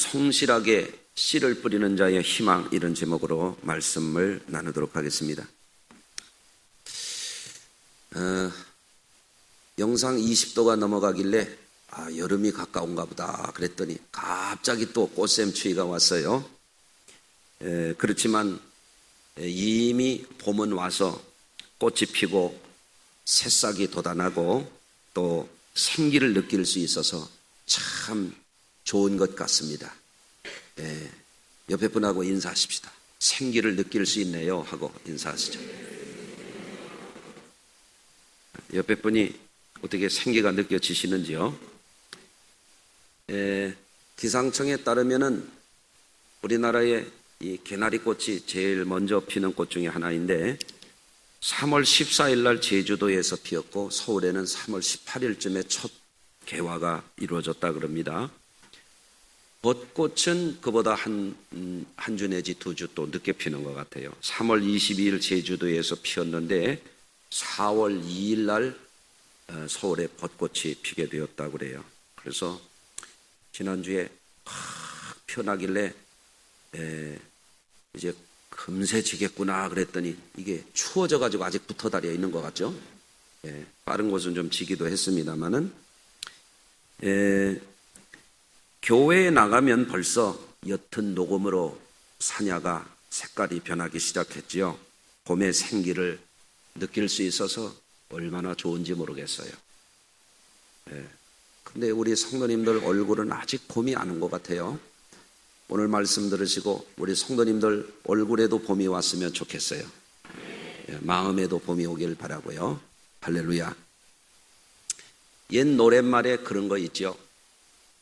성실하게 씨를 뿌리는 자의 희망, 이런 제목으로 말씀을 나누도록 하겠습니다. 영상 20도가 넘어가길래 여름이 가까운가 보다 그랬더니 갑자기 또 꽃샘추위가 왔어요. 그렇지만 이미 봄은 와서 꽃이 피고 새싹이 돋아나고 또 생기를 느낄 수 있어서 참 좋은 것 같습니다. 옆에 분하고 인사하십시다. 생기를 느낄 수 있네요 하고 인사하시죠. 옆에 분이 어떻게 생기가 느껴지시는지요? 기상청에 따르면은 우리나라의 이 개나리꽃이 제일 먼저 피는 꽃 중에 하나인데 3월 14일 날 제주도에서 피었고 서울에는 3월 18일쯤에 첫 개화가 이루어졌다 그럽니다. 벚꽃은 그보다 한 주 내지 2주 또 늦게 피는 것 같아요. 3월 22일 제주도에서 피었는데 4월 2일 날 서울에 벚꽃이 피게 되었다고 그래요. 그래서 지난주에 확 피어나길래 이제 금세 지겠구나 그랬더니 이게 추워져가지고 아직 붙어 다려 있는 것 같죠? 빠른 곳은 좀 지기도 했습니다만은 교회에 나가면 벌써 옅은 녹음으로 사냐가 색깔이 변하기 시작했지요. 봄의 생기를 느낄 수 있어서 얼마나 좋은지 모르겠어요. 근데 우리 성도님들 얼굴은 아직 봄이 안 온 것 같아요. 오늘 말씀 들으시고 우리 성도님들 얼굴에도 봄이 왔으면 좋겠어요. 마음에도 봄이 오길 바라고요. 할렐루야. 옛 노랫말에 그런 거 있죠.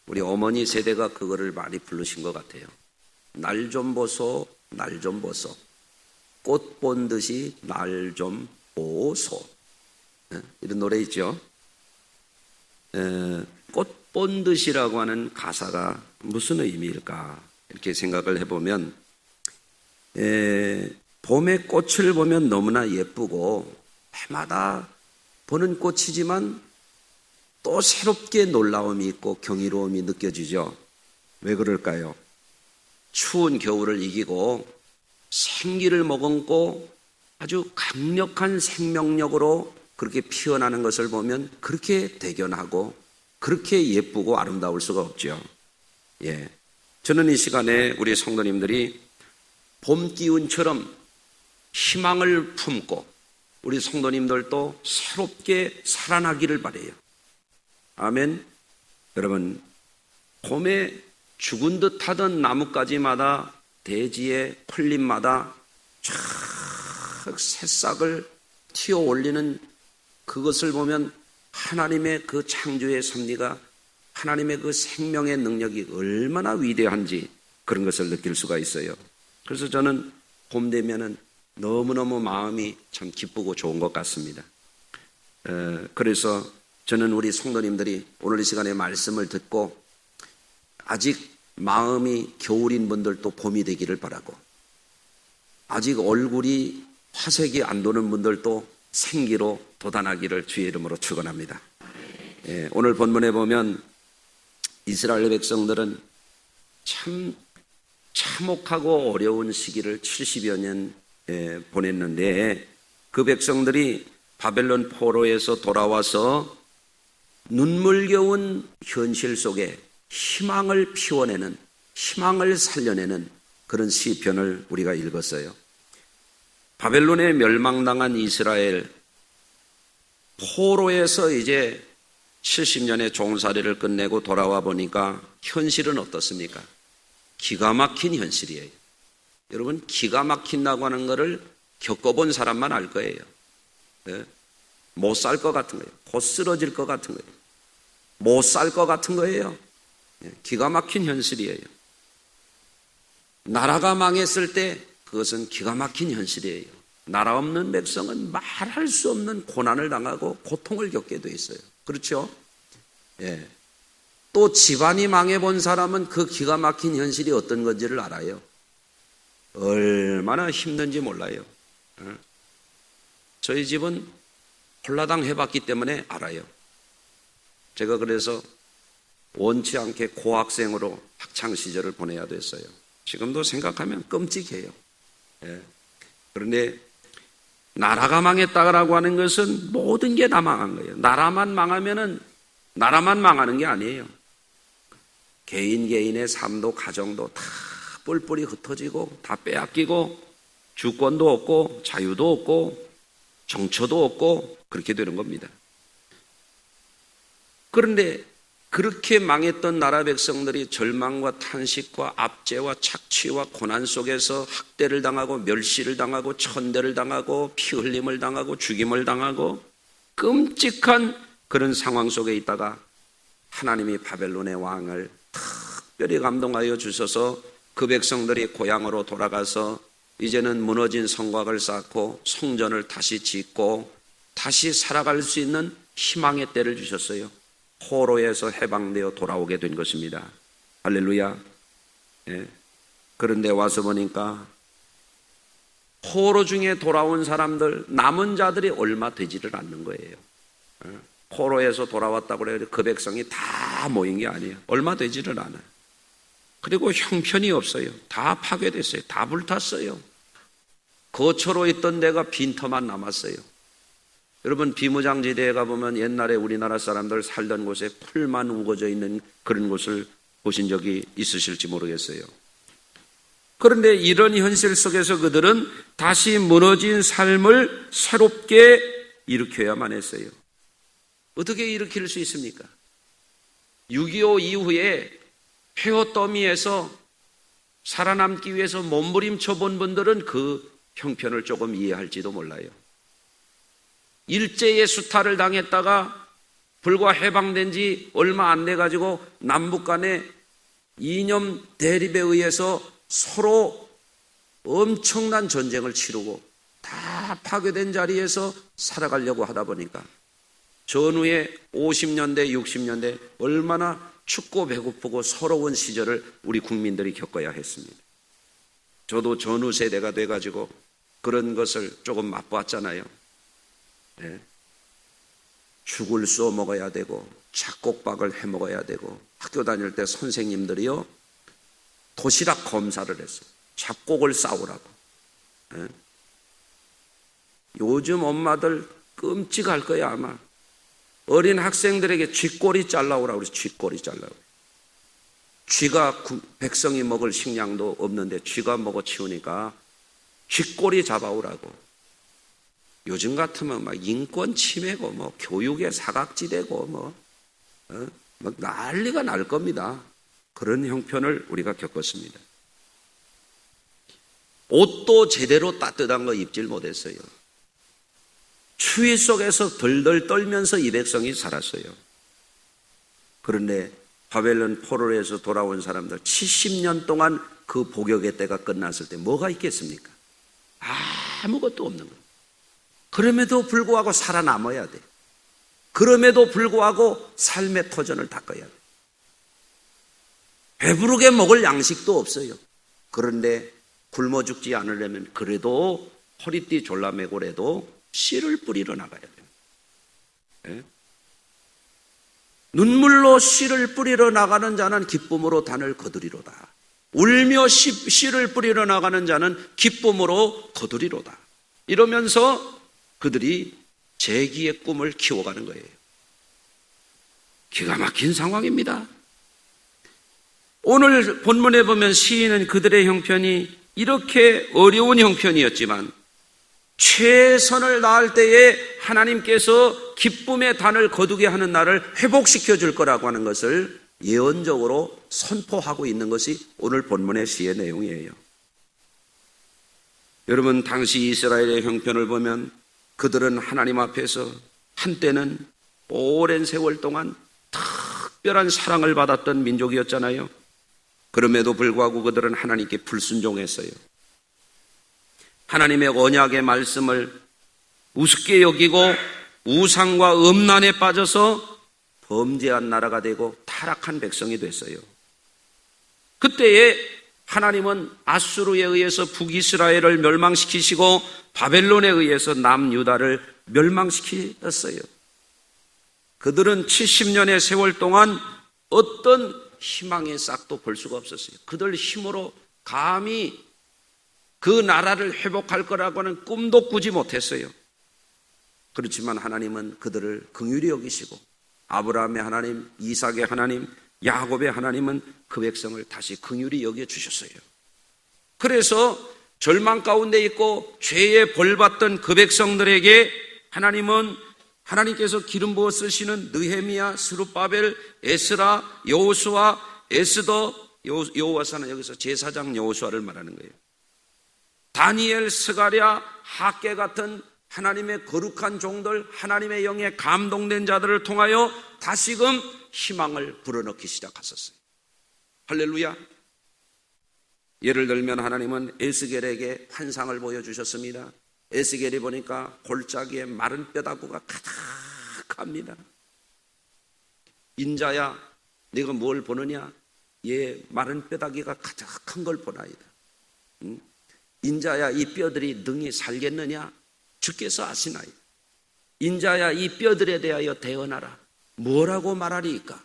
우리 어머니 세대가 그거를 많이 부르신 것 같아요. 날 좀 보소, 날 좀 보소. 꽃 본 듯이 날 좀 보소. 이런 노래 있죠. 꽃 본 듯이라고 하는 가사가 무슨 의미일까 이렇게 생각을 해보면 봄의 꽃을 보면 너무나 예쁘고 해마다 보는 꽃이지만 또 새롭게 놀라움이 있고 경이로움이 느껴지죠. 왜 그럴까요? 추운 겨울을 이기고 생기를 머금고 아주 강력한 생명력으로 그렇게 피어나는 것을 보면 그렇게 대견하고 그렇게 예쁘고 아름다울 수가 없죠. 저는 이 시간에 우리 성도님들이 봄 기운처럼 희망을 품고 우리 성도님들도 새롭게 살아나기를 바라요. 아멘. 여러분, 봄에 죽은 듯 하던 나뭇가지마다 대지의 풀잎마다 쫙 새싹을 튀어 올리는 그것을 보면 하나님의 그 창조의 섭리가, 하나님의 그 생명의 능력이 얼마나 위대한지 그런 것을 느낄 수가 있어요. 그래서 저는 봄 되면은 너무너무 마음이 참 기쁘고 좋은 것 같습니다. 그래서 저는 우리 성도님들이 오늘 이 시간에 말씀을 듣고 아직 마음이 겨울인 분들도 봄이 되기를 바라고, 아직 얼굴이 화색이 안 도는 분들도 생기로 돋아나기를 주의 이름으로 축원합니다. 오늘 본문에 보면 이스라엘 백성들은 참 참혹하고 어려운 시기를 70여 년 보냈는데 그 백성들이 바벨론 포로에서 돌아와서 눈물겨운 현실 속에 희망을 피워내는, 희망을 살려내는 그런 시편을 우리가 읽었어요. 바벨론에 멸망당한 이스라엘, 포로에서 이제 70년의 종살이를 끝내고 돌아와 보니까 현실은 어떻습니까? 기가 막힌 현실이에요. 여러분, 기가 막힌다고 하는 것을 겪어본 사람만 알 거예요. 못 살 것 같은 거예요. 곧 쓰러질 것 같은 거예요. 못 살 것 같은 거예요. 기가 막힌 현실이에요. 나라가 망했을 때 그것은 기가 막힌 현실이에요. 나라 없는 백성은 말할 수 없는 고난을 당하고 고통을 겪게 돼 있어요. 그렇죠? 또 집안이 망해본 사람은 그 기가 막힌 현실이 어떤 건지를 알아요. 얼마나 힘든지 몰라요. 저희 집은 홀라당 해봤기 때문에 알아요. 제가 그래서 원치 않게 고학생으로 학창시절을 보내야 됐어요. 지금도 생각하면 끔찍해요. 예. 그런데 나라가 망했다라고 하는 것은 모든 게 다 망한 거예요. 나라만 망하면은 나라만 망하는 게 아니에요. 개인의 삶도 가정도 다 뿔뿔이 흩어지고 다 빼앗기고 주권도 없고 자유도 없고 정처도 없고 그렇게 되는 겁니다. 그런데 그렇게 망했던 나라 백성들이 절망과 탄식과 압제와 착취와 고난 속에서 학대를 당하고 멸시를 당하고 천대를 당하고 피 흘림을 당하고 죽임을 당하고 끔찍한 그런 상황 속에 있다가 하나님이 바벨론의 왕을 특별히 감동하여 주셔서 그 백성들이 고향으로 돌아가서 이제는 무너진 성곽을 쌓고 성전을 다시 짓고 다시 살아갈 수 있는 희망의 때를 주셨어요. 포로에서 해방되어 돌아오게 된 것입니다. 할렐루야. 예. 그런데 와서 보니까 포로 중에 돌아온 사람들, 남은 자들이 얼마 되지를 않는 거예요. 포로에서 돌아왔다고 해서 그 백성이 다 모인 게 아니에요. 얼마 되지를 않아요. 그리고 형편이 없어요. 다 파괴됐어요. 다 불탔어요. 거처로 있던 데가 빈터만 남았어요. 여러분, 비무장지대에 가보면 옛날에 우리나라 사람들 살던 곳에 풀만 우거져 있는 그런 곳을 보신 적이 있으실지 모르겠어요. 그런데 이런 현실 속에서 그들은 다시 무너진 삶을 새롭게 일으켜야만 했어요. 어떻게 일으킬 수 있습니까? 6.25 이후에 폐허 더미에서 살아남기 위해서 몸부림쳐 본 분들은 그 형편을 조금 이해할지도 몰라요. 일제의 수탈을 당했다가 불과 해방된 지 얼마 안 돼가지고 남북 간의 이념 대립에 의해서 서로 엄청난 전쟁을 치르고 다 파괴된 자리에서 살아가려고 하다 보니까 전후에 50년대, 60년대 얼마나 춥고 배고프고 서러운 시절을 우리 국민들이 겪어야 했습니다. 저도 전후 세대가 돼가지고 그런 것을 조금 맛보았잖아요. 네. 죽을 쏘 먹어야 되고 잡곡밥을 해 먹어야 되고 학교 다닐 때 선생님들이요 도시락 검사를 했어요. 잡곡을 싸우라고. 네. 요즘 엄마들 끔찍할 거야 아마. 어린 학생들에게 쥐꼬리 잘라오라고 그래서 쥐꼬리 잘라오라고. 쥐가 백성이 먹을 식량도 없는데 쥐가 먹어 치우니까 쥐꼬리 잡아오라고. 요즘 같으면 막 인권 침해고 뭐 교육의 사각지대고 뭐 난리가 날 겁니다. 그런 형편을 우리가 겪었습니다. 옷도 제대로 따뜻한 거 입질 못했어요. 추위 속에서 덜덜 떨면서 이 백성이 살았어요. 그런데 바벨론 포로에서 돌아온 사람들 70년 동안 그 복역의 때가 끝났을 때 뭐가 있겠습니까? 아무것도 없는 거예요. 그럼에도 불구하고 살아남아야 돼. 그럼에도 불구하고 삶의 터전을 닦아야 돼. 배부르게 먹을 양식도 없어요. 그런데 굶어 죽지 않으려면 그래도 허리띠 졸라매고라도 씨를 뿌리러 나가야 돼요. 네? 눈물로 씨를 뿌리러 나가는 자는 기쁨으로 단을 거두리로다. 울며 씨를 뿌리러 나가는 자는 기쁨으로 거두리로다. 이러면서 그들이 재기의 꿈을 키워가는 거예요. 기가 막힌 상황입니다. 오늘 본문에 보면 시인은 그들의 형편이 이렇게 어려운 형편이었지만 최선을 다할 때에 하나님께서 기쁨의 단을 거두게 하는 날을 회복시켜 줄 거라고 하는 것을 예언적으로 선포하고 있는 것이 오늘 본문의 시의 내용이에요. 여러분, 당시 이스라엘의 형편을 보면 그들은 하나님 앞에서 한때는 오랜 세월 동안 특별한 사랑을 받았던 민족이었잖아요. 그럼에도 불구하고 그들은 하나님께 불순종했어요. 하나님의 언약의 말씀을 우습게 여기고 우상과 음란에 빠져서 범죄한 나라가 되고 타락한 백성이 됐어요. 그때에 하나님은 아수르에 의해서 북이스라엘을 멸망시키시고 바벨론에 의해서 남유다를 멸망시키셨어요. 그들은 70년의 세월 동안 어떤 희망의 싹도 볼 수가 없었어요. 그들 힘으로 감히 그 나라를 회복할 거라고는 꿈도 꾸지 못했어요. 그렇지만 하나님은 그들을 긍휼히 여기시고 아브라함의 하나님, 이삭의 하나님, 야곱의 하나님은 그 백성을 다시 긍휼히 여겨주셨어요. 그래서 절망 가운데 있고 죄에 벌받던 그 백성들에게 하나님께서 기름 부어 쓰시는 느헤미야, 스룹바벨, 에스라, 여호수아, 에스더, 여호와사는 여기서 제사장 여호수아를 말하는 거예요. 다니엘, 스가랴, 학개 같은 하나님의 거룩한 종들, 하나님의 영에 감동된 자들을 통하여 다시금 희망을 불어넣기 시작하셨어요. 할렐루야. 예를 들면 하나님은 에스겔에게 환상을 보여주셨습니다. 에스겔이 보니까 골짜기에 마른 뼈다구가 가득합니다. 인자야, 네가 뭘 보느냐? 예, 마른 뼈다귀가 가득한 걸 보나이다. 인자야, 이 뼈들이 능히 살겠느냐? 주께서 아시나이다. 인자야, 이 뼈들에 대하여 대언하라. 뭐라고 말하리이까?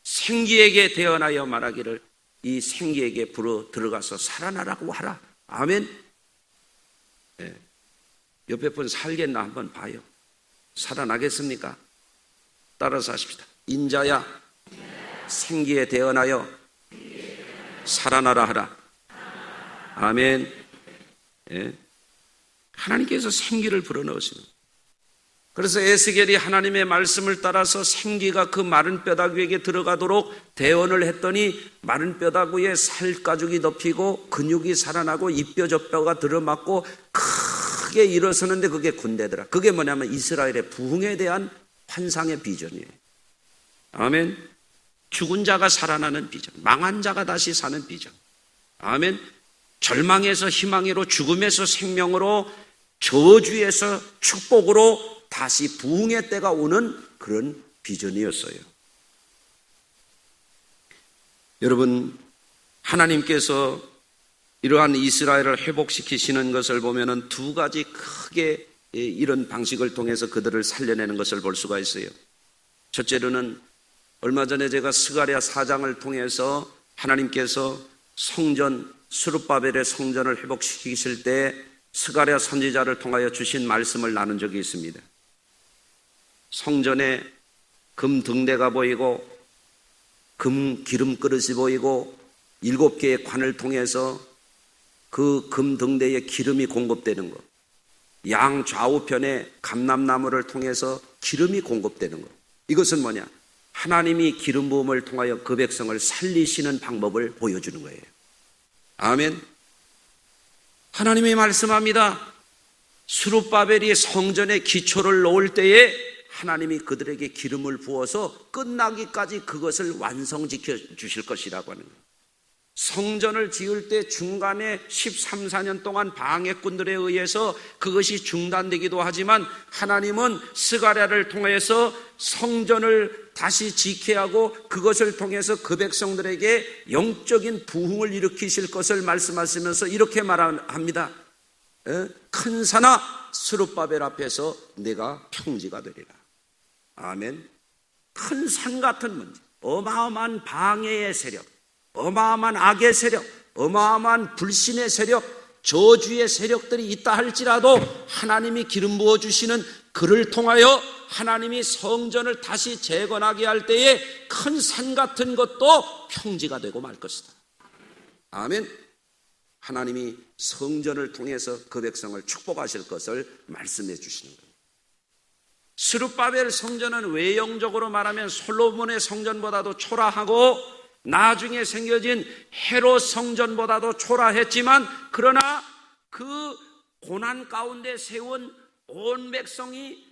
생기에게 대언하여 말하기를 이 생기에게 불어 들어가서 살아나라고 하라. 아멘. 네. 옆에 분 살겠나 한번 봐요. 살아나겠습니까? 따라서 하십시다. 인자야, 생기에 대언하여 살아나라 하라. 아멘. 네. 하나님께서 생기를 불어넣으시는. 그래서 에스겔이 하나님의 말씀을 따라서 생기가 그 마른 뼈다귀에게 들어가도록 대언을 했더니 마른 뼈다귀에 살가죽이 덮이고 근육이 살아나고 이 뼈 저 뼈가 들어맞고 크게 일어서는데 그게 군대더라. 그게 뭐냐면 이스라엘의 부흥에 대한 환상의 비전이에요. 아멘. 죽은 자가 살아나는 비전, 망한 자가 다시 사는 비전. 아멘. 절망에서 희망으로, 죽음에서 생명으로, 저주에서 축복으로 다시 부흥의 때가 오는 그런 비전이었어요. 여러분, 하나님께서 이러한 이스라엘을 회복시키시는 것을 보면은 두 가지 크게 이런 방식을 통해서 그들을 살려내는 것을 볼 수가 있어요. 첫째로는 얼마 전에 제가 스가랴 4장을 통해서 하나님께서 성전, 스룹바벨의 성전을 회복시키실 때 스가랴 선지자를 통하여 주신 말씀을 나눈 적이 있습니다. 성전에 금 등대가 보이고 금 기름 그릇이 보이고 7개의 관을 통해서 그 금 등대에 기름이 공급되는 것, 양 좌우편에 감람나무를 통해서 기름이 공급되는 것. 이것은 뭐냐? 하나님이 기름 부음을 통하여 그 백성을 살리시는 방법을 보여주는 거예요. 아멘. 하나님이 말씀합니다. 스룹바벨이 성전의 기초를 놓을 때에 하나님이 그들에게 기름을 부어서 끝나기까지 그것을 완성시켜 주실 것이라고 하는 거예요. 성전을 지을 때 중간에 13, 14년 동안 방해꾼들에 의해서 그것이 중단되기도 하지만 하나님은 스가랴를 통해서 성전을 다시 지게 하고 그것을 통해서 그 백성들에게 영적인 부흥을 일으키실 것을 말씀하시면서 이렇게 말합니다. 큰 산아 스룹바벨 앞에서 내가 평지가 되리라. 아멘. 큰 산 같은 문제, 어마어마한 방해의 세력, 어마어마한 악의 세력, 어마어마한 불신의 세력, 저주의 세력들이 있다 할지라도 하나님이 기름 부어주시는 그를 통하여 하나님이 성전을 다시 재건하게 할 때에 큰 산 같은 것도 평지가 되고 말 것이다. 아멘. 하나님이 성전을 통해서 그 백성을 축복하실 것을 말씀해 주시는 겁니다. 스룹바벨 성전은 외형적으로 말하면 솔로몬의 성전보다도 초라하고 나중에 생겨진 헤롯 성전보다도 초라했지만 그러나 그 고난 가운데 세운 온 백성이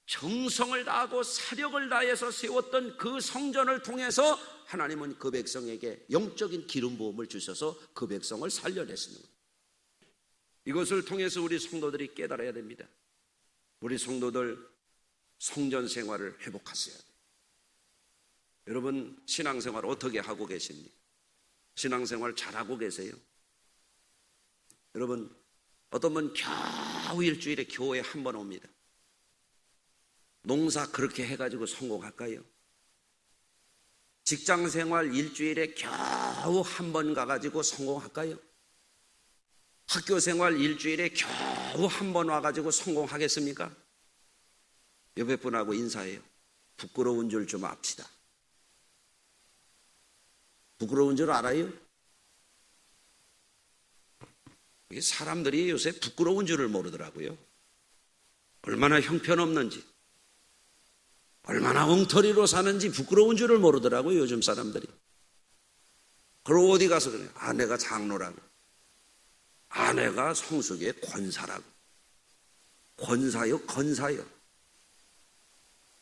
정성을 다하고 사력을 다해서 세웠던 그 성전을 통해서 하나님은 그 백성에게 영적인 기름 부음을 주셔서 그 백성을 살려냈습니다. 이것을 통해서 우리 성도들이 깨달아야 됩니다. 우리 성도들 성전 생활을 회복하셔야 돼요. 여러분 신앙생활 어떻게 하고 계십니까? 신앙생활 잘하고 계세요? 여러분 어떤 분 겨우 일주일에 교회에 한 번 옵니다. 농사 그렇게 해가지고 성공할까요? 직장 생활 일주일에 겨우 한 번 가가지고 성공할까요? 학교 생활 일주일에 겨우 한 번 와가지고 성공하겠습니까? 옆에 분하고 인사해요. 부끄러운 줄 좀 압시다. 부끄러운 줄 알아요? 사람들이 요새 부끄러운 줄을 모르더라고요. 얼마나 형편없는지, 얼마나 엉터리로 사는지 부끄러운 줄을 모르더라고요, 요즘 사람들이. 그리고 어디 가서 그래요. 아내가 장로라고, 아내가 성숙의 권사라고. 권사요? 건사요?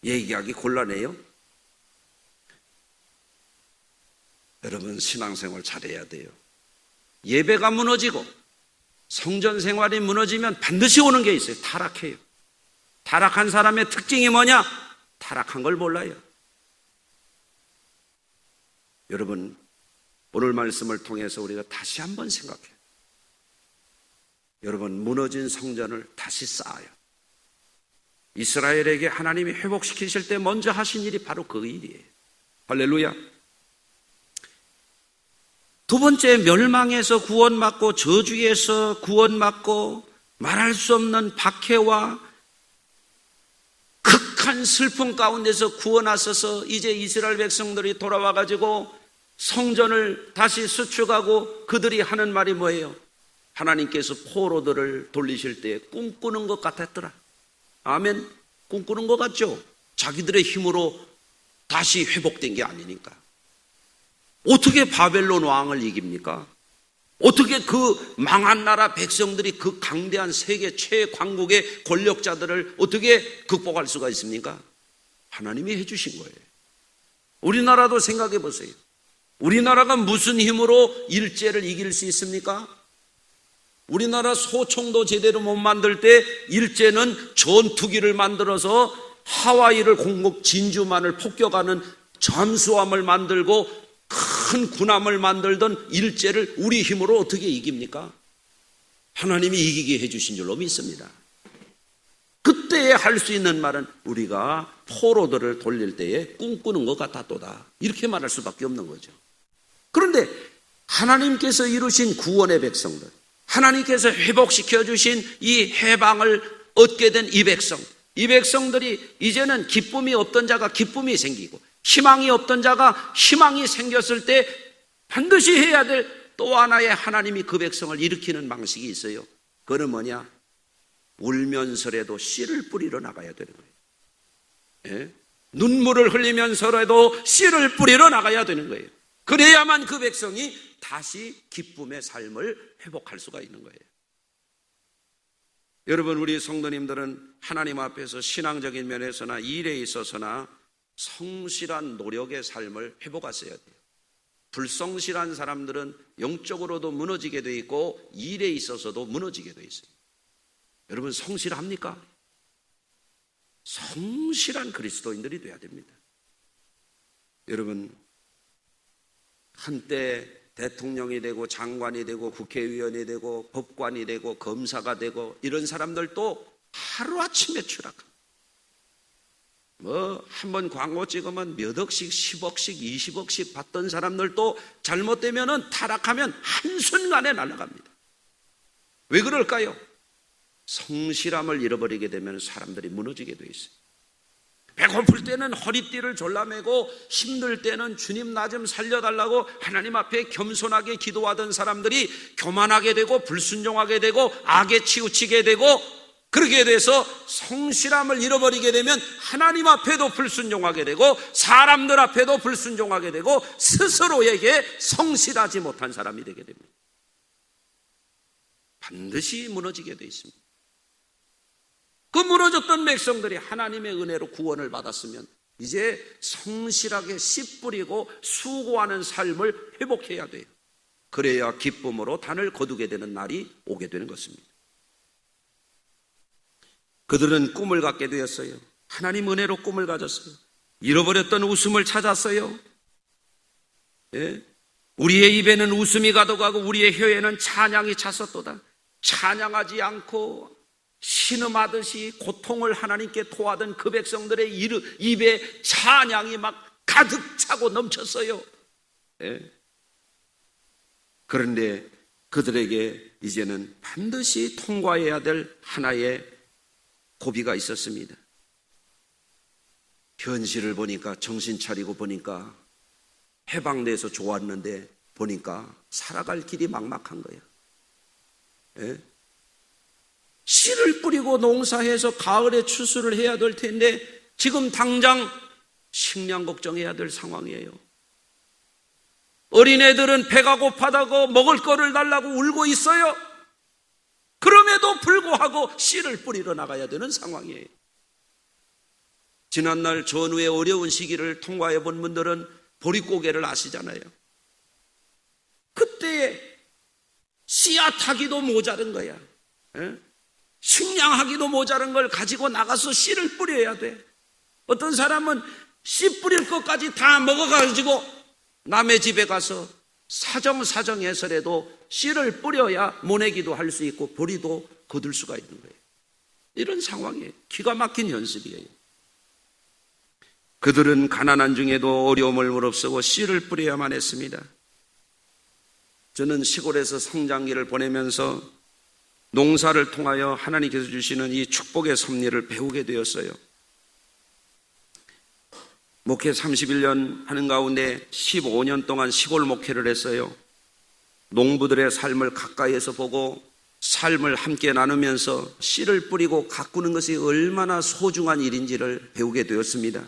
얘기하기 곤란해요. 여러분, 신앙생활 잘해야 돼요. 예배가 무너지고 성전 생활이 무너지면 반드시 오는 게 있어요. 타락해요. 타락한 사람의 특징이 뭐냐? 타락한 걸 몰라요. 여러분, 오늘 말씀을 통해서 우리가 다시 한번 생각해요. 여러분, 무너진 성전을 다시 쌓아요. 이스라엘에게 하나님이 회복시키실 때 먼저 하신 일이 바로 그 일이에요. 할렐루야. 두 번째, 멸망에서 구원받고 저주에서 구원받고 말할 수 없는 박해와 극한 슬픔 가운데서 구원하셔서 이제 이스라엘 백성들이 돌아와가지고 성전을 다시 수축하고 그들이 하는 말이 뭐예요? 하나님께서 포로들을 돌리실 때 꿈꾸는 것 같았더라. 아멘. 꿈꾸는 것 같죠? 자기들의 힘으로 다시 회복된 게 아니니까. 어떻게 바벨론 왕을 이깁니까? 어떻게 그 망한 나라 백성들이 그 강대한 세계 최강국의 권력자들을 어떻게 극복할 수가 있습니까? 하나님이 해주신 거예요. 우리나라도 생각해 보세요. 우리나라가 무슨 힘으로 일제를 이길 수 있습니까? 우리나라 소총도 제대로 못 만들 때 일제는 전투기를 만들어서 하와이를 공국 진주만을 폭격하는 잠수함을 만들고 큰 군함을 만들던 일제를 우리 힘으로 어떻게 이깁니까? 하나님이 이기게 해주신 줄로 믿습니다. 그때에 할 수 있는 말은 우리가 포로들을 돌릴 때에 꿈꾸는 것 같았도다. 이렇게 말할 수밖에 없는 거죠. 그런데 하나님께서 이루신 구원의 백성들, 하나님께서 회복시켜 주신 이 해방을 얻게 된 이 백성들이 이제는 기쁨이 없던 자가 기쁨이 생기고 희망이 없던 자가 희망이 생겼을 때 반드시 해야 될 또 하나의 하나님이 그 백성을 일으키는 방식이 있어요. 그건 뭐냐? 울면서라도 씨를 뿌리러 나가야 되는 거예요. 예? 눈물을 흘리면서라도 씨를 뿌리러 나가야 되는 거예요. 그래야만 그 백성이 다시 기쁨의 삶을 회복할 수가 있는 거예요. 여러분, 우리 성도님들은 하나님 앞에서 신앙적인 면에서나 일에 있어서나 성실한 노력의 삶을 회복하셔야 돼요. 불성실한 사람들은 영적으로도 무너지게 돼 있고 일에 있어서도 무너지게 돼 있어요. 여러분, 성실합니까? 성실한 그리스도인들이 돼야 됩니다. 여러분, 한때 대통령이 되고 장관이 되고 국회의원이 되고 법관이 되고 검사가 되고 이런 사람들도 하루아침에 추락합니다. 한번 광고 찍으면 몇 억씩, 10억씩, 20억씩 받던 사람들도 잘못되면 타락하면 한순간에 날아갑니다. 왜 그럴까요? 성실함을 잃어버리게 되면 사람들이 무너지게 돼 있어요. 배고플 때는 허리띠를 졸라매고 힘들 때는 주님 나 좀 살려달라고 하나님 앞에 겸손하게 기도하던 사람들이 교만하게 되고 불순종하게 되고 악에 치우치게 되고 그렇게 돼서 성실함을 잃어버리게 되면 하나님 앞에도 불순종하게 되고 사람들 앞에도 불순종하게 되고 스스로에게 성실하지 못한 사람이 되게 됩니다. 반드시 무너지게 되어 있습니다. 그 무너졌던 백성들이 하나님의 은혜로 구원을 받았으면 이제 성실하게 씨 뿌리고 수고하는 삶을 회복해야 돼요. 그래야 기쁨으로 단을 거두게 되는 날이 오게 되는 것입니다. 그들은 꿈을 갖게 되었어요. 하나님 은혜로 꿈을 가졌어요. 잃어버렸던 웃음을 찾았어요. 예? 우리의 입에는 웃음이 가득하고 우리의 혀에는 찬양이 찼었도다. 찬양하지 않고 신음하듯이 고통을 하나님께 토하던 그 백성들의 입에 찬양이 막 가득 차고 넘쳤어요. 예. 그런데 그들에게 이제는 반드시 통과해야 될 하나의 고비가 있었습니다. 현실을 보니까, 정신 차리고 보니까 해방돼서 좋았는데 보니까 살아갈 길이 막막한 거예요. 예? 씨를 뿌리고 농사해서 가을에 추수를 해야 될 텐데 지금 당장 식량 걱정해야 될 상황이에요. 어린애들은 배가 고파다고 먹을 거를 달라고 울고 있어요. 그럼에도 불구하고 씨를 뿌리러 나가야 되는 상황이에요. 지난날 전후의 어려운 시기를 통과해 본 분들은 보릿고개를 아시잖아요. 그때 씨앗하기도 모자른 거야. 식량하기도 모자른 걸 가지고 나가서 씨를 뿌려야 돼. 어떤 사람은 씨 뿌릴 것까지 다 먹어가지고 남의 집에 가서 사정해서라도 씨를 뿌려야 모내기도 할 수 있고 보리도 거둘 수가 있는 거예요. 이런 상황이에요. 기가 막힌 현실이에요. 그들은 가난한 중에도 어려움을 무릅쓰고 씨를 뿌려야만 했습니다. 저는 시골에서 성장기를 보내면서 농사를 통하여 하나님께서 주시는 이 축복의 섭리를 배우게 되었어요. 목회 31년 하는 가운데 15년 동안 시골 목회를 했어요. 농부들의 삶을 가까이에서 보고 삶을 함께 나누면서 씨를 뿌리고 가꾸는 것이 얼마나 소중한 일인지를 배우게 되었습니다.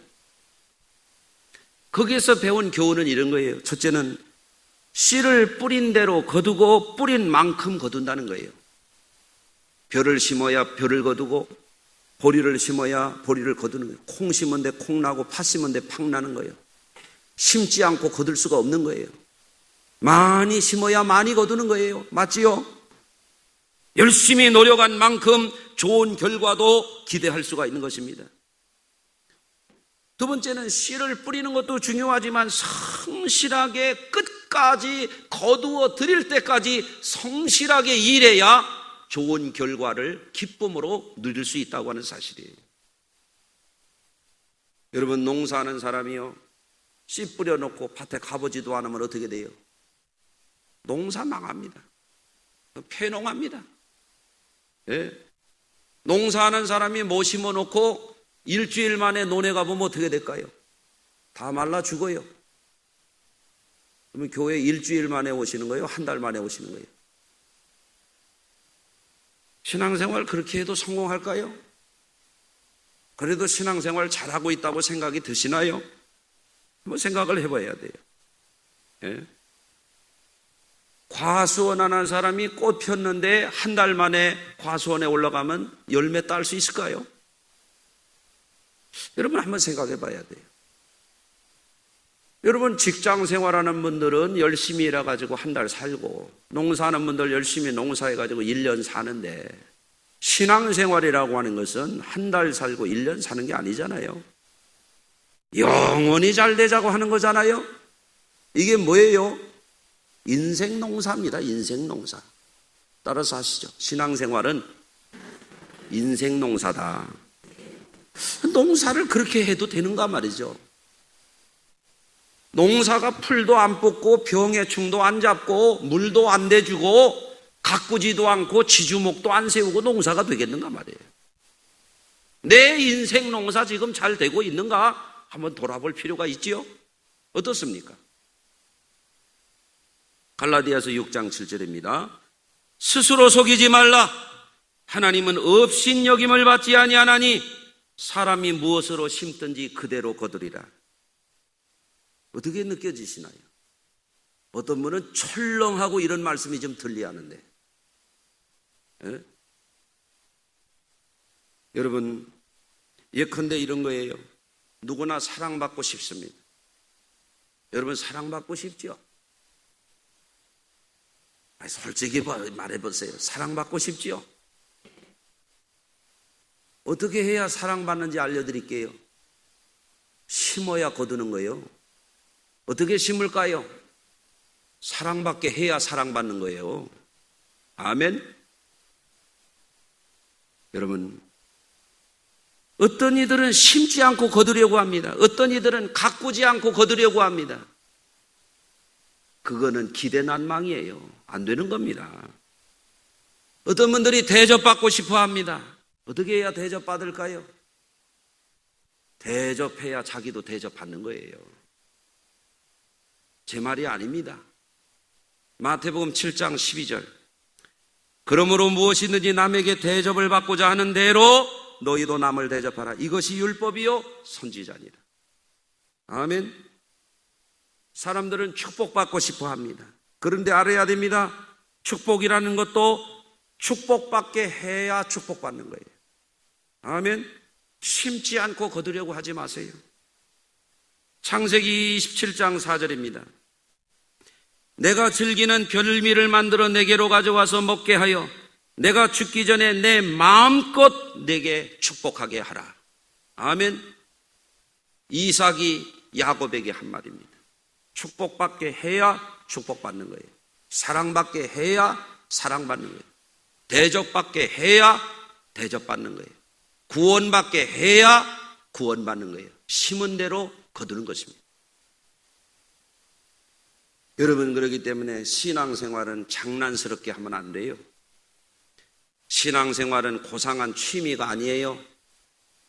거기에서 배운 교훈은 이런 거예요. 첫째는 씨를 뿌린 대로 거두고 뿌린 만큼 거둔다는 거예요. 벼를 심어야 벼를 거두고 보리를 심어야 보리를 거두는 거예요. 콩 심은 데 콩 나고 팥 심은 데 팥 나는 거예요. 심지 않고 거둘 수가 없는 거예요. 많이 심어야 많이 거두는 거예요. 맞지요? 열심히 노력한 만큼 좋은 결과도 기대할 수가 있는 것입니다. 두 번째는 씨를 뿌리는 것도 중요하지만 성실하게 끝까지 거두어 드릴 때까지 성실하게 일해야 좋은 결과를 기쁨으로 누릴 수 있다고 하는 사실이에요. 여러분, 농사하는 사람이요, 씨 뿌려놓고 밭에 가보지도 않으면 어떻게 돼요? 농사 망합니다. 폐농합니다. 예? 농사하는 사람이 뭐 심어놓고 일주일 만에 논에 가보면 어떻게 될까요? 다 말라 죽어요. 그러면 교회 일주일 만에 오시는 거예요? 한 달 만에 오시는 거예요? 신앙생활 그렇게 해도 성공할까요? 그래도 신앙생활 잘하고 있다고 생각이 드시나요? 한번 생각을 해봐야 돼요. 예? 과수원하는 사람이 꽃 폈는데 한 달 만에 과수원에 올라가면 열매 딸 수 있을까요? 여러분 한번 생각해 봐야 돼요. 여러분, 직장 생활하는 분들은 열심히 일해가지고 한 달 살고, 농사하는 분들 열심히 농사해가지고 1년 사는데, 신앙생활이라고 하는 것은 한 달 살고 1년 사는 게 아니잖아요. 영원히 잘 되자고 하는 거잖아요. 이게 뭐예요? 인생 농사입니다. 인생 농사. 따라서 하시죠. 신앙생활은 인생 농사다. 농사를 그렇게 해도 되는가 말이죠. 농사가 풀도 안 뽑고 병해충도 안 잡고 물도 안 대주고 가꾸지도 않고 지주목도 안 세우고 농사가 되겠는가 말이에요. 내 인생 농사 지금 잘 되고 있는가 한번 돌아볼 필요가 있지요. 어떻습니까? 갈라디아서 6장 7절입니다. 스스로 속이지 말라. 하나님은 업신여김을 받지 아니하나니 사람이 무엇으로 심든지 그대로 거두리라. 어떻게 느껴지시나요? 어떤 분은 철렁하고 이런 말씀이 좀 들리하는데, 예? 여러분, 예컨대 이런 거예요. 누구나 사랑받고 싶습니다. 여러분, 사랑받고 싶죠? 솔직히 말해보세요. 사랑받고 싶죠? 어떻게 해야 사랑받는지 알려드릴게요. 심어야 거두는 거예요. 어떻게 심을까요? 사랑받게 해야 사랑받는 거예요. 아멘. 여러분, 어떤 이들은 심지 않고 거두려고 합니다. 어떤 이들은 가꾸지 않고 거두려고 합니다. 그거는 기대난망이에요. 안 되는 겁니다. 어떤 분들이 대접받고 싶어 합니다. 어떻게 해야 대접받을까요? 대접해야 자기도 대접받는 거예요. 제 말이 아닙니다. 마태복음 7장 12절. 그러므로 무엇이든지 남에게 대접을 받고자 하는 대로 너희도 남을 대접하라. 이것이 율법이요 선지자니라. 아멘. 사람들은 축복받고 싶어 합니다. 그런데 알아야 됩니다. 축복이라는 것도 축복받게 해야 축복받는 거예요. 아멘. 심지 않고 거두려고 하지 마세요. 창세기 27장 4절입니다. 내가 즐기는 별미를 만들어 내게로 가져와서 먹게 하여 내가 죽기 전에 내 마음껏 내게 축복하게 하라. 아멘. 이삭이 야곱에게 한 말입니다. 축복받게 해야 축복받는 거예요. 사랑받게 해야 사랑받는 거예요. 대접받게 해야 대접받는 거예요. 구원받게 해야 구원받는 거예요. 심은 대로 거두는 것입니다. 여러분, 그렇기 때문에 신앙생활은 장난스럽게 하면 안 돼요. 신앙생활은 고상한 취미가 아니에요.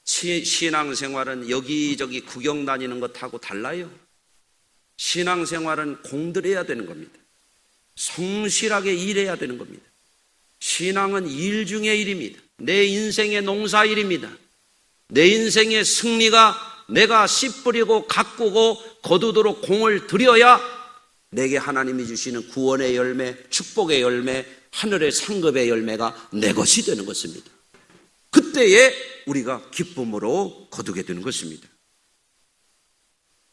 신앙생활은 여기저기 구경 다니는 것하고 달라요. 신앙생활은 공들여야 되는 겁니다. 성실하게 일해야 되는 겁니다. 신앙은 일 중의 일입니다. 내 인생의 농사일입니다. 내 인생의 승리가 내가 씨 뿌리고 가꾸고 거두도록 공을 들여야 내게 하나님이 주시는 구원의 열매, 축복의 열매, 하늘의 상급의 열매가 내 것이 되는 것입니다. 그때에 우리가 기쁨으로 거두게 되는 것입니다.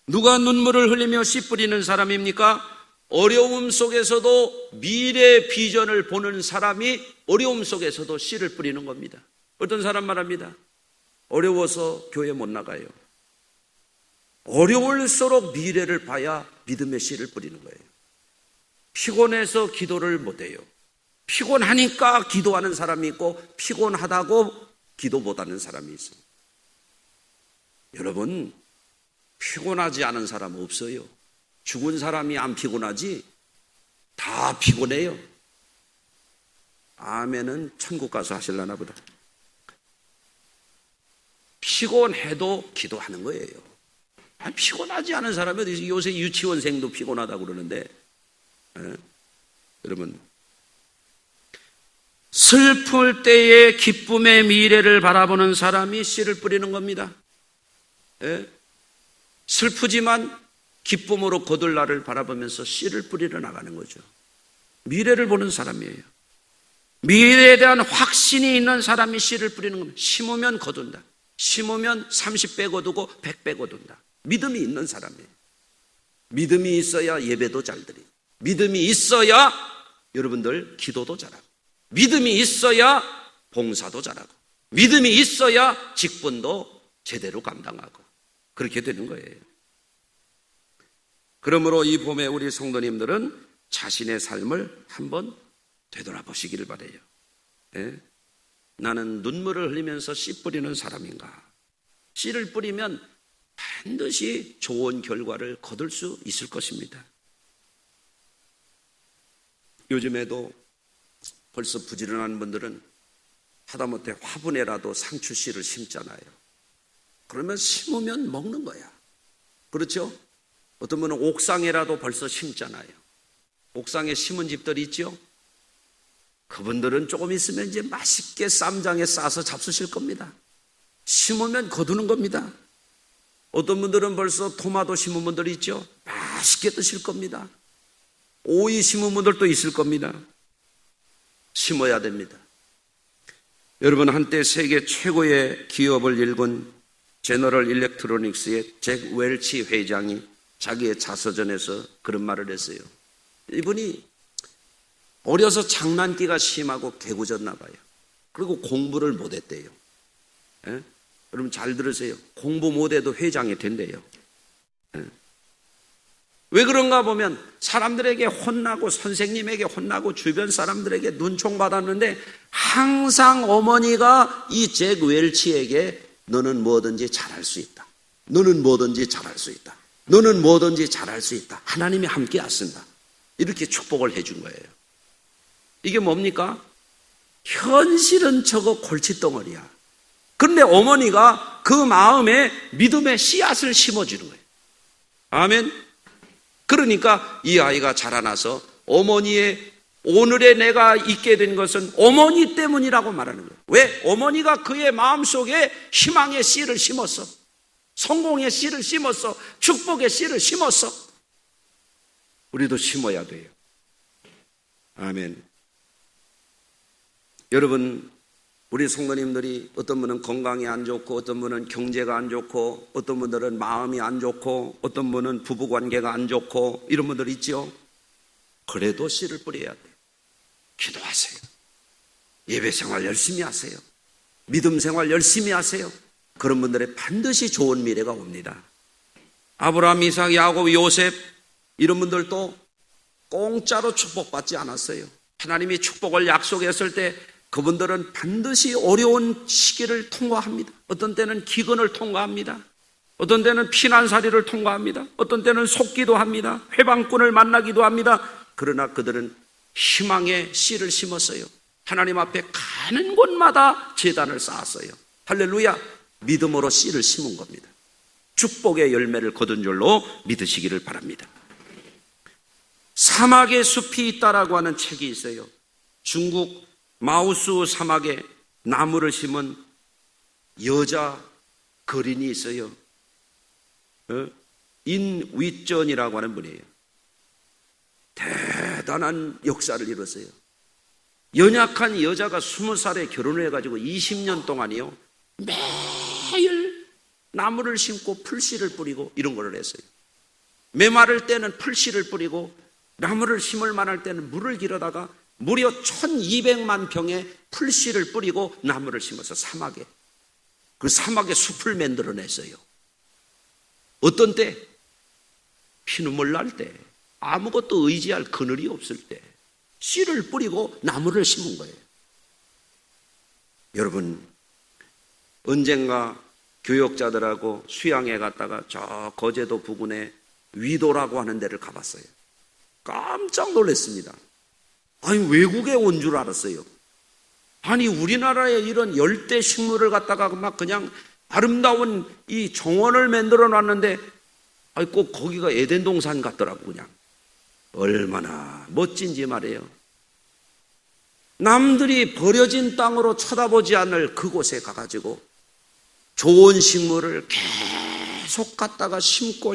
누가 눈물을 흘리며 씨 뿌리는 사람입니까? 어려움 속에서도 미래 비전을 보는 사람이 어려움 속에서도 씨를 뿌리는 겁니다. 어떤 사람 말합니다. 어려워서 교회 못 나가요. 어려울수록 미래를 봐야 믿음의 씨를 뿌리는 거예요. 피곤해서 기도를 못해요. 피곤하니까 기도하는 사람이 있고 피곤하다고 기도 못하는 사람이 있어요. 여러분, 피곤하지 않은 사람 없어요. 죽은 사람이 안 피곤하지 다 피곤해요. 아멘은 천국 가서 하실라나 보다. 피곤해도 기도하는 거예요. 피곤하지 않은 사람이 요새 유치원생도 피곤하다고 그러는데, 여러분, 슬플 때에 기쁨의 미래를 바라보는 사람이 씨를 뿌리는 겁니다. 슬프지만 기쁨으로 거둘 날을 바라보면서 씨를 뿌리러 나가는 거죠. 미래를 보는 사람이에요. 미래에 대한 확신이 있는 사람이 씨를 뿌리는 겁니다. 심으면 거둔다. 심으면 30배 거두고 100배 거둔다. 믿음이 있는 사람이에요. 믿음이 있어야 예배도 잘 드리고, 믿음이 있어야 여러분들 기도도 잘하고, 믿음이 있어야 봉사도 잘하고, 믿음이 있어야 직분도 제대로 감당하고, 그렇게 되는 거예요. 그러므로 이 봄에 우리 성도님들은 자신의 삶을 한번 되돌아보시기를 바라요. 나는 눈물을 흘리면서 씨 뿌리는 사람인가? 씨를 뿌리면 반드시 좋은 결과를 거둘 수 있을 것입니다. 요즘에도 벌써 부지런한 분들은 하다못해 화분에라도 상추씨를 심잖아요. 그러면 심으면 먹는 거야. 그렇죠? 어떤 분은 옥상에라도 벌써 심잖아요. 옥상에 심은 집들이 있죠? 그분들은 조금 있으면 이제 맛있게 쌈장에 싸서 잡수실 겁니다. 심으면 거두는 겁니다. 어떤 분들은 벌써 토마토 심은 분들이 있죠? 맛있게 드실 겁니다. 오이 심은 분들도 있을 겁니다. 심어야 됩니다. 여러분, 한때 세계 최고의 기업을 일군 제너럴 일렉트로닉스의 잭 웰치 회장이 자기의 자서전에서 그런 말을 했어요. 이분이 어려서 장난기가 심하고 개구졌나 봐요. 그리고 공부를 못했대요. 여러분 잘 들으세요. 공부 못해도 회장이 된대요. 왜 그런가 보면 사람들에게 혼나고 선생님에게 혼나고 주변 사람들에게 눈총 받았는데 항상 어머니가 이 잭 웰치에게 너는 뭐든지 잘할 수 있다. 너는 뭐든지 잘할 수 있다. 너는 뭐든지 잘할 수 있다. 하나님이 함께 하신다. 이렇게 축복을 해준 거예요. 이게 뭡니까? 현실은 저거 골칫덩어리야. 그런데 어머니가 그 마음에 믿음의 씨앗을 심어주는 거예요. 아멘. 그러니까 이 아이가 자라나서 어머니의 오늘의 내가 있게 된 것은 어머니 때문이라고 말하는 거예요. 왜? 어머니가 그의 마음속에 희망의 씨를 심었어. 성공의 씨를 심었어. 축복의 씨를 심었어. 우리도 심어야 돼요. 아멘. 여러분, 우리 성도님들이 어떤 분은 건강이 안 좋고, 어떤 분은 경제가 안 좋고, 어떤 분들은 마음이 안 좋고, 어떤 분은 부부관계가 안 좋고, 이런 분들 있죠. 그래도 씨를 뿌려야 돼요. 기도하세요. 예배생활 열심히 하세요. 믿음생활 열심히 하세요. 그런 분들의 반드시 좋은 미래가 옵니다. 아브라함, 이삭, 야곱, 요셉 이런 분들도 공짜로 축복받지 않았어요. 하나님이 축복을 약속했을 때 그분들은 반드시 어려운 시기를 통과합니다. 어떤 때는 기근을 통과합니다. 어떤 때는 피난살이를 통과합니다. 어떤 때는 속기도 합니다. 회방꾼을 만나기도 합니다. 그러나 그들은 희망의 씨를 심었어요. 하나님 앞에 가는 곳마다 제단을 쌓았어요. 할렐루야. 믿음으로 씨를 심은 겁니다. 축복의 열매를 거둔 줄로 믿으시기를 바랍니다. 사막의 숲이 있다라고 하는 책이 있어요. 중국 마우스 사막에 나무를 심은 여자 거린이 있어요. 인위전이라고 하는 분이에요. 대단한 역사를 이뤘어요. 연약한 여자가 20살에 결혼을 해가지고 20년 동안이요 매일 나무를 심고 풀씨를 뿌리고 이런 걸 했어요. 메마를 때는 풀씨를 뿌리고 나무를 심을 만할 때는 물을 길어다가 무려 1200만 평의 풀씨를 뿌리고 나무를 심어서 사막에, 그 사막에 숲을 만들어냈어요. 어떤 때? 피눈물 날 때, 아무것도 의지할 그늘이 없을 때 씨를 뿌리고 나무를 심은 거예요. 여러분, 언젠가 교역자들하고 수양회 갔다가 저 거제도 부근에 위도라고 하는 데를 가봤어요. 깜짝 놀랐습니다. 아니, 외국에 온 줄 알았어요. 아니, 우리나라에 이런 열대 식물을 갖다가 막 그냥 아름다운 이 정원을 만들어 놨는데, 아니, 꼭 거기가 에덴 동산 같더라고, 그냥. 얼마나 멋진지 말이에요. 남들이 버려진 땅으로 쳐다보지 않을 그곳에 가가지고 좋은 식물을 계속 갖다가 심고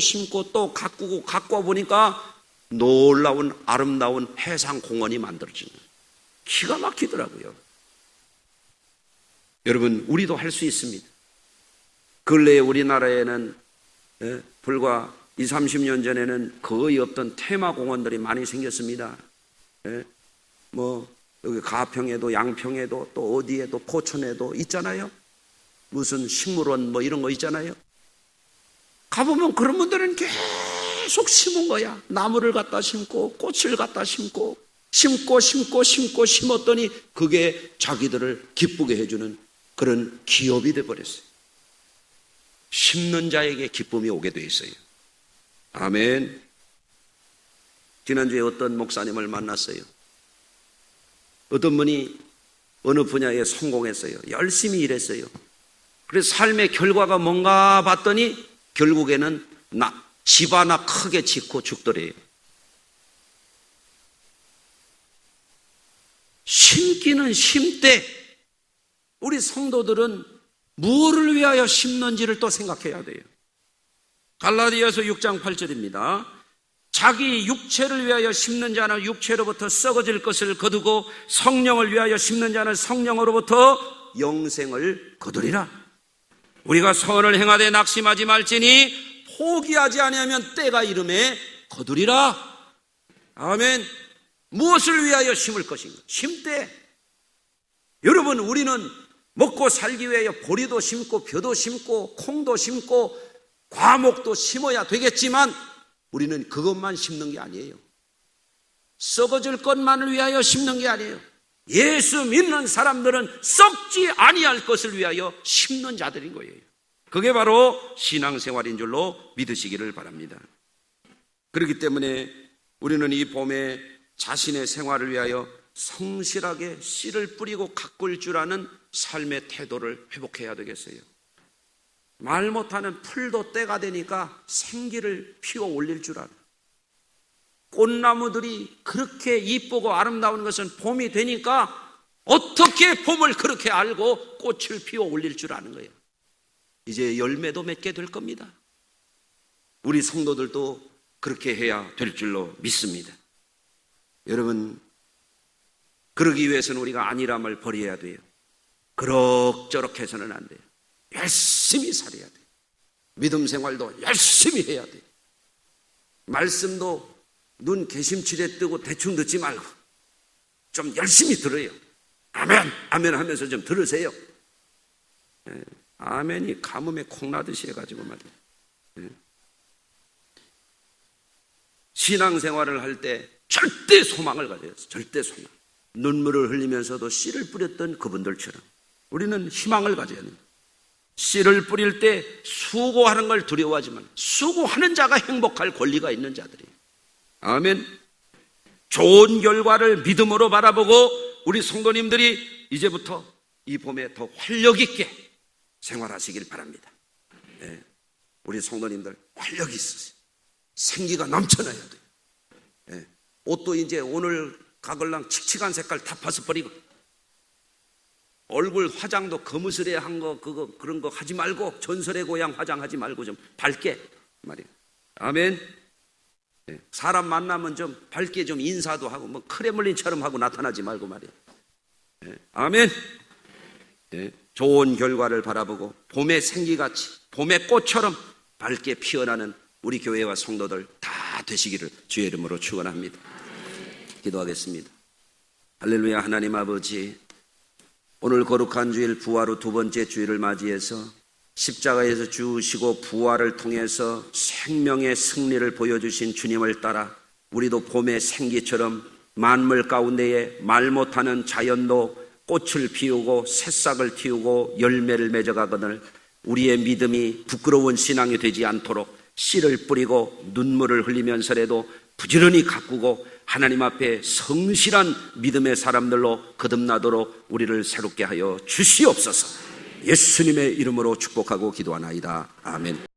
또 가꾸고 가꿔 보니까 놀라운 아름다운 해상공원이 만들어지는 거예요. 기가 막히더라고요. 여러분, 우리도 할 수 있습니다. 근래에 우리나라에는 불과 20, 30년 전에는 거의 없던 테마공원들이 많이 생겼습니다. 여기 가평에도 양평에도 또 어디에도 포천에도 있잖아요. 무슨 식물원 이런 거 있잖아요. 가보면 그런 분들은 계속 심은 거야. 나무를 갖다 심고 꽃을 갖다 심고 심었더니 그게 자기들을 기쁘게 해주는 그런 기업이 돼버렸어요. 심는 자에게 기쁨이 오게 돼 있어요. 아멘. 지난주에 어떤 목사님을 만났어요. 어떤 분이 어느 분야에 성공했어요. 열심히 일했어요. 그래서 삶의 결과가 뭔가 봤더니 결국에는 집 하나 크게 짓고 죽더래요. 심기는 심되 우리 성도들은 무엇을 위하여 심는지를 또 생각해야 돼요. 갈라디아서 6장 8절입니다. 자기 육체를 위하여 심는 자는 육체로부터 썩어질 것을 거두고 성령을 위하여 심는 자는 성령으로부터 영생을 거두리라. 우리가 선을 행하되 낙심하지 말지니 포기하지 아니하면 때가 이름에 거두리라. 아멘. 무엇을 위하여 심을 것인가? 심되. 여러분, 우리는 먹고 살기 위하여 보리도 심고 벼도 심고 콩도 심고 과목도 심어야 되겠지만 우리는 그것만 심는 게 아니에요. 썩어질 것만을 위하여 심는 게 아니에요. 예수 믿는 사람들은 썩지 아니할 것을 위하여 심는 자들인 거예요. 그게 바로 신앙생활인 줄로 믿으시기를 바랍니다. 그렇기 때문에 우리는 이 봄에 자신의 생활을 위하여 성실하게 씨를 뿌리고 가꿀 줄 아는 삶의 태도를 회복해야 되겠어요. 말 못하는 풀도 때가 되니까 생기를 피워 올릴 줄 알아. 꽃나무들이 그렇게 이쁘고 아름다운 것은 봄이 되니까 어떻게 봄을 그렇게 알고 꽃을 피워 올릴 줄 아는 거예요. 이제 열매도 맺게 될 겁니다. 우리 성도들도 그렇게 해야 될 줄로 믿습니다. 여러분, 그러기 위해서는 우리가 안일함을 버려야 돼요. 그럭저럭 해서는 안 돼요. 열심히 살아야 돼요. 믿음 생활도 열심히 해야 돼요. 말씀도 눈 개심치레 뜨고 대충 듣지 말고 좀 열심히 들어요. 아멘, 아멘 하면서 좀 들으세요. 아멘이 가뭄에 콩나듯이 해가지고 말이에요. 신앙생활을 할 때 절대 소망을 가져야 돼요. 절대 소망. 눈물을 흘리면서도 씨를 뿌렸던 그분들처럼 우리는 희망을 가져야 됩니다. 씨를 뿌릴 때 수고하는 걸 두려워하지만 수고하는 자가 행복할 권리가 있는 자들이에요. 아멘. 좋은 결과를 믿음으로 바라보고 우리 성도님들이 이제부터 이 봄에 더 활력 있게 생활하시길 바랍니다. 네. 우리 성도님들 활력이 있으세요. 생기가 넘쳐나야 돼요. 네. 옷도 이제 오늘 가글랑 칙칙한 색깔 다 벗어버리고 얼굴 화장도 거무스레 한 거 그런 거 하지 말고 전설의 고향 화장하지 말고 좀 밝게 말이에요. 아멘. 네. 사람 만나면 좀 밝게 좀 인사도 하고 뭐 크레물린처럼 하고 나타나지 말고 말이에요. 네. 아멘. 네. 좋은 결과를 바라보고 봄의 생기같이 봄의 꽃처럼 밝게 피어나는 우리 교회와 성도들 다 되시기를 주의 이름으로 축원합니다. 기도하겠습니다. 할렐루야. 하나님 아버지, 오늘 거룩한 주일 부활 후 두 번째 주일을 맞이해서 십자가에서 죽으시고 부활을 통해서 생명의 승리를 보여주신 주님을 따라 우리도 봄의 생기처럼 만물 가운데에 말 못하는 자연도 꽃을 피우고 새싹을 틔우고 열매를 맺어가거늘 우리의 믿음이 부끄러운 신앙이 되지 않도록 씨를 뿌리고 눈물을 흘리면서라도 부지런히 가꾸고 하나님 앞에 성실한 믿음의 사람들로 거듭나도록 우리를 새롭게 하여 주시옵소서. 예수님의 이름으로 축복하고 기도하나이다. 아멘.